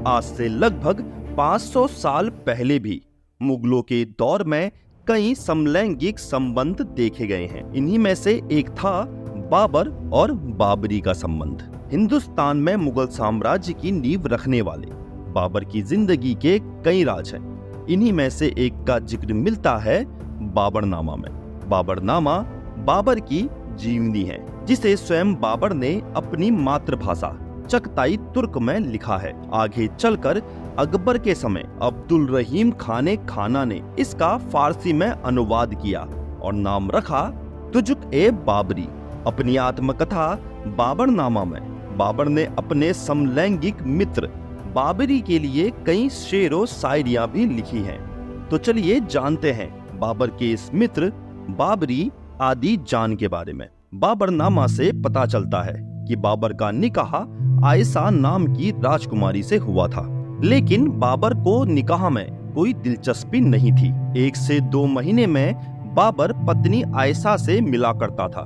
आज से लगभग 500 साल पहले भी मुगलों के दौर में कई समलैंगिक संबंध देखे गए हैं। इन्हीं में से एक था बाबर और बाबरी का संबंध। हिंदुस्तान में मुगल साम्राज्य की नींव रखने वाले बाबर की जिंदगी के कई राज हैं। इन्हीं में से एक का जिक्र मिलता है बाबरनामा में। बाबरनामा बाबर की जीवनी है, जिसे स्वयं बाबर ने अपनी मातृभाषा चगताई तुर्क में लिखा है। आगे चलकर अकबर के समय अब्दुल रहीम खाने खाना ने इसका फारसी में अनुवाद किया और नाम रखा तुजुक-ए-बाबरी। अपनी आत्मकथा बाबरनामा में बाबर ने अपने समलैंगिक मित्र बाबरी के लिए कई शेर व शायरियां भी लिखी हैं। तो चलिए जानते हैं बाबर के इस मित्र बाबरी आदि जान के बारे में। बाबरनामा से पता चलता है कि बाबर का निकाह आयशा नाम की राजकुमारी से हुआ था, लेकिन बाबर को निकाह में कोई दिलचस्पी नहीं थी। 1 से 2 महीने में बाबर पत्नी आयशा से मिला करता था।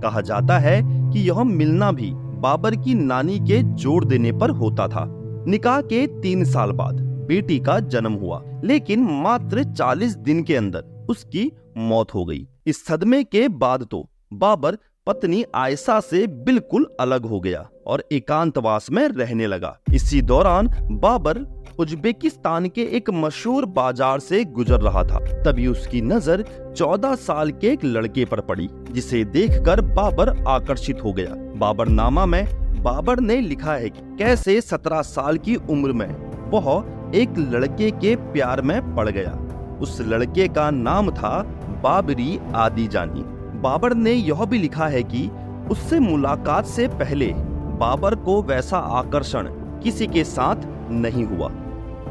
कहा जाता है कि यह मिलना भी बाबर की नानी के जोड़ देने पर होता था। निकाह के 3 साल बाद बेटी का जन्म हुआ, लेकिन मात्र 40 दिन के अंदर उसकी मौत हो गई। इस सदमे के बाद तो बाबर पत्नी आयशा से बिल्कुल अलग हो गया और एकांतवास में रहने लगा। इसी दौरान बाबर उज्बेकिस्तान के एक मशहूर बाजार से गुजर रहा था। तभी उसकी नजर 14 साल के एक लड़के पर पड़ी, जिसे देखकर बाबर आकर्षित हो गया। बाबरनामा में बाबर ने लिखा है कि कैसे 17 साल की उम्र में वह एक लड़के के प्यार में पड़ गया। उस लड़के का नाम था बाबरी आदि जानी। बाबर ने यह भी लिखा है कि उससे मुलाकात से पहले बाबर को वैसा आकर्षण किसी के साथ नहीं हुआ।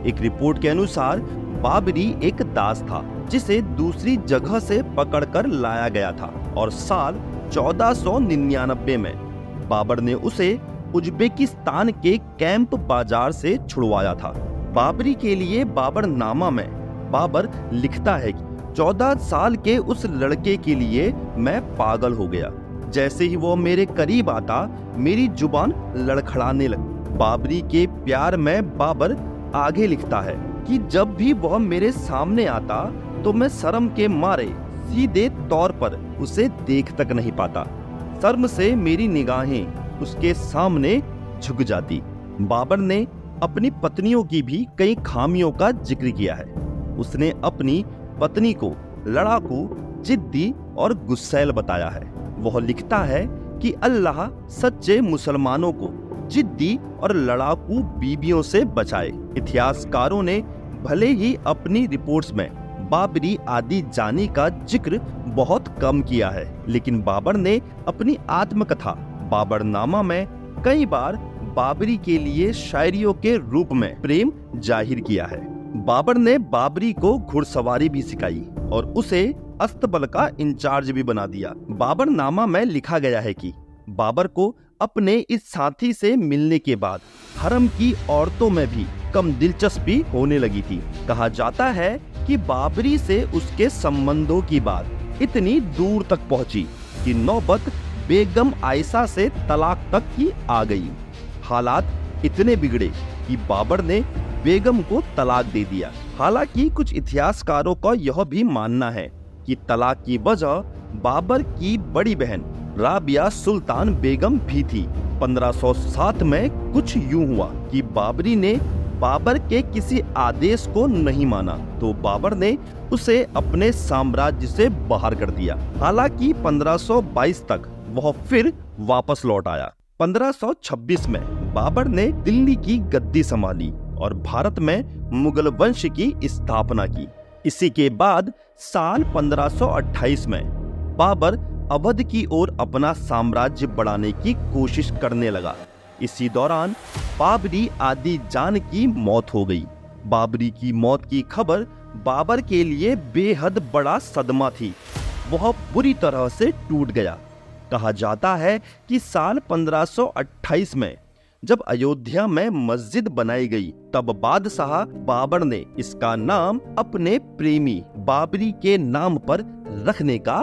एक रिपोर्ट के अनुसार बाबरी एक दास था, जिसे दूसरी जगह से पकड़कर लाया गया था और साल 1499 में बाबर ने उसे उज्बेकिस्तान के कैंप बाजार से छुड़वाया था। बाबरी के लिए बाबरनामा में बाबर लिखता है कि 14 साल के उस लड़के के लिए मैं पागल हो गया। जैसे ही वो मेरे करीब आता मेरी जुबान लड़खड़ाने लगी। बाबरी के प्यार में बाबर आगे लिखता है कि जब भी वह मेरे सामने आता तो मैं शर्म के मारे सीधे तौर पर उसे देख तक नहीं पाता। शर्म से मेरी निगाहें उसके सामने झुक जाती। बाबर ने अपनी पत्नियों की भी कई खामियों का जिक्र किया है। उसने अपनी पत्नी को लड़ाकू, जिद्दी और गुस्सैल बताया है। वह लिखता है कि अल्लाह सच्चे मुसलमानों को जिद्दी और लड़ाकू बीबियों से बचाए। इतिहासकारों ने भले ही अपनी रिपोर्ट्स में बाबरी आदि जानी का जिक्र बहुत कम किया है, लेकिन बाबर ने अपनी आत्मकथा बाबरनामा में कई बार बाबरी के लिए शायरियों के रूप में प्रेम जाहिर किया है। बाबर ने बाबरी को घुड़सवारी भी सिखाई और उसे अस्तबल का इंचार्ज भी बना दिया। बाबरनामा में लिखा गया है कि बाबर को अपने इस साथी से मिलने के बाद हरम की औरतों में भी कम दिलचस्पी होने लगी थी। कहा जाता है कि बाबरी से उसके संबंधों की बात इतनी दूर तक पहुंची कि नौबत बेगम आयशा से तलाक तक की आ गई। हालात इतने बिगड़े कि बाबर ने बेगम को तलाक दे दिया। हालांकि कुछ इतिहासकारों का यह भी मानना है कि तलाक की वजह बाबर की बड़ी बहन राबिया सुल्तान बेगम भी थी। 1507 में कुछ यूं हुआ कि बाबरी ने बाबर के किसी आदेश को नहीं माना, तो बाबर ने उसे अपने साम्राज्य से बाहर कर दिया। हालांकि 1522 तक वह फिर वापस लौट आया। 1526 में बाबर ने दिल्ली की गद्दी संभाली और भारत में मुगल वंश की स्थापना की। इसी के बाद साल 1528 में बाबर अवध की ओर अपना साम्राज्य बढ़ाने की कोशिश करने लगा। इसी दौरान बाबरी आदि जान की मौत हो गई। बाबरी की मौत की खबर बाबर के लिए बेहद बड़ा सदमा थी। वह बुरी तरह से टूट गया। कहा जाता है कि साल 1528 में जब अयोध्या में मस्जिद बनाई गई, तब बादशाह बाबर ने इसका नाम अपने प्रेमी बाबरी के नाम पर रखने का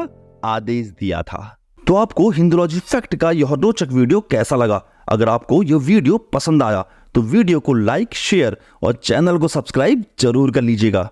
आदेश दिया था। तो आपको हिंदुलॉजी फैक्ट का यह रोचक वीडियो कैसा लगा? अगर आपको यह वीडियो पसंद आया तो वीडियो को लाइक, शेयर और चैनल को सब्सक्राइब जरूर कर लीजिएगा।